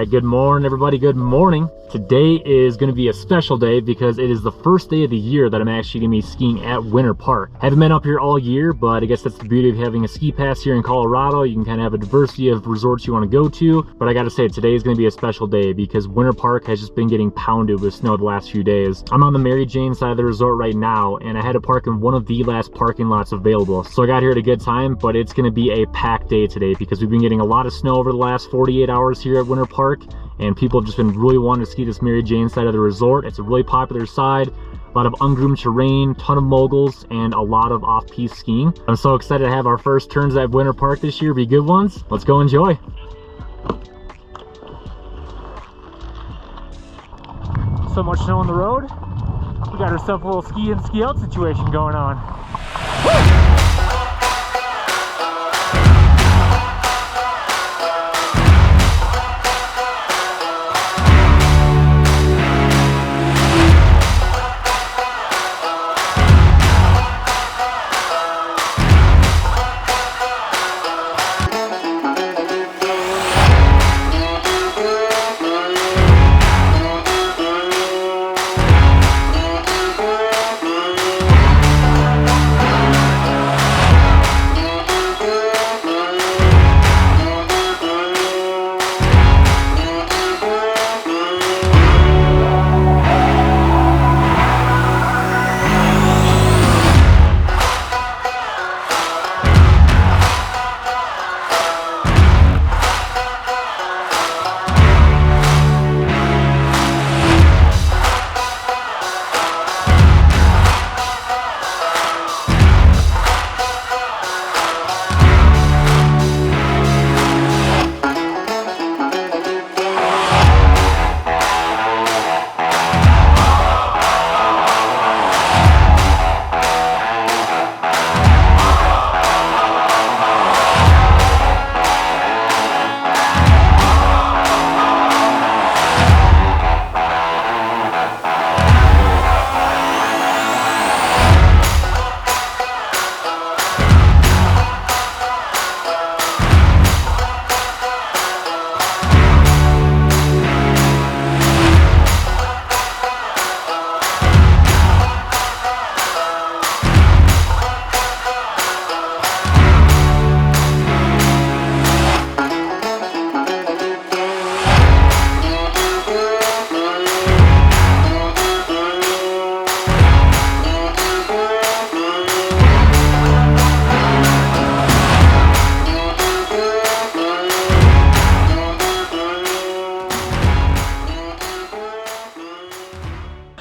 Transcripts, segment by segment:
right, good morning, everybody. Good morning. Today is going to be a special day because it is the first day of the year that I'm actually going to be skiing at Winter Park. Haven't been up here all year, but I guess that's the beauty of having a ski pass here in Colorado. You can kind of have a diversity of resorts you want to go to. But I got to say, today is going to be a special day because Winter Park has just been getting pounded with snow the last few days. I'm on the Mary Jane side of the resort right now, and I had to park in one of the last parking lots available. So I got here at a good time, but it's going to be a packed day today because we've been getting a lot of snow over the last 48 hours here at Winter Park, and people have just been really wanting to ski this Mary Jane side of the resort. It's a really popular side, a lot of ungroomed terrain, ton of moguls, and a lot of off-piste skiing. I'm so excited to have our first turns at Winter Park this year be good ones. Let's go enjoy. So much snow on the road. We got ourselves a little ski in, ski out situation going on. Woo!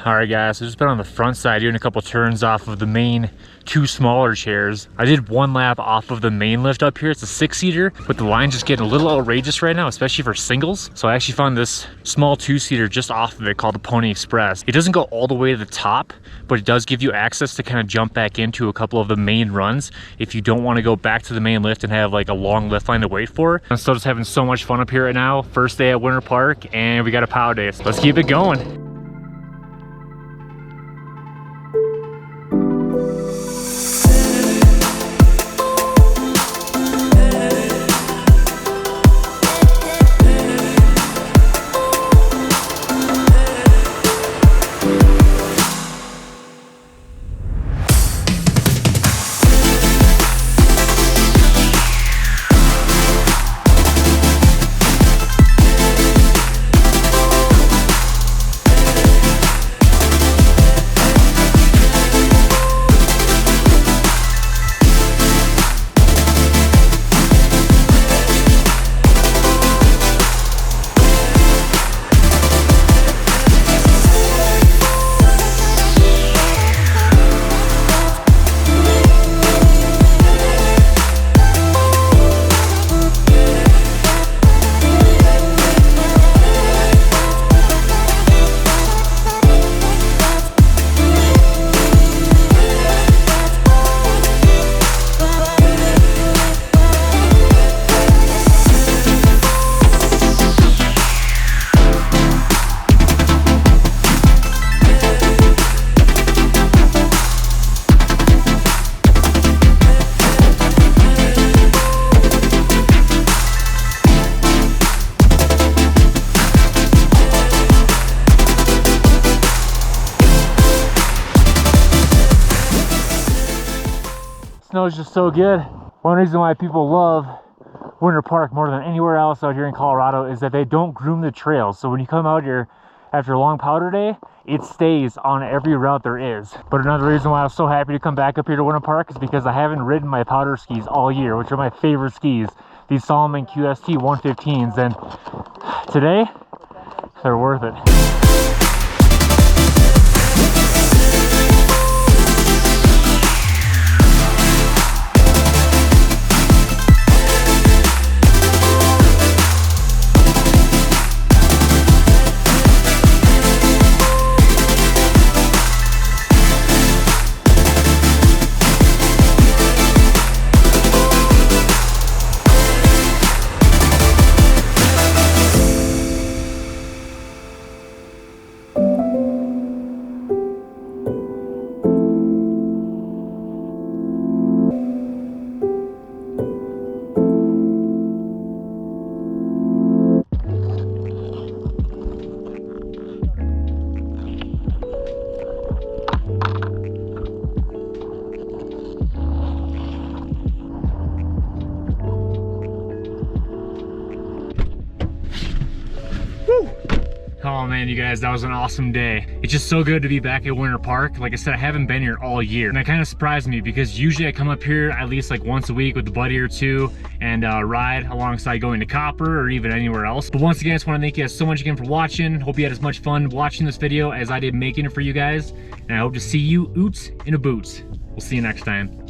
Alright guys, so just been on the front side doing a couple turns off of the main two smaller chairs. I did one lap off of the main lift up here. It's a 6-seater, but the line's just getting a little outrageous right now, especially for singles. So I actually found this small 2-seater just off of it called the Pony Express. It doesn't go all the way to the top, but it does give you access to kind of jump back into a couple of the main runs if you don't want to go back to the main lift and have like a long lift line to wait for. I'm still just having so much fun up here right now. First day at Winter Park, and we got a pow day. So let's keep it going. snow is just so good. One reason why people love Winter Park more than anywhere else out here in Colorado is that they don't groom the trails. So when you come out here after a long powder day, it stays on every route there is. But another reason why I was so happy to come back up here to Winter Park is because I haven't ridden my powder skis all year, which are my favorite skis, these Salomon QST 115s, and today they're worth it. Oh man, you guys, that was an awesome day. It's just so good to be back at Winter Park. Like I said, I haven't been here all year, and that kind of surprised me because usually I come up here at least like once a week with a buddy or two and ride alongside going to Copper or even anywhere else. But once again, I just want to thank you guys so much again for watching. Hope you had as much fun watching this video as I did making it for you guys, and I hope to see you OOT and ABOOT. We'll see you next time.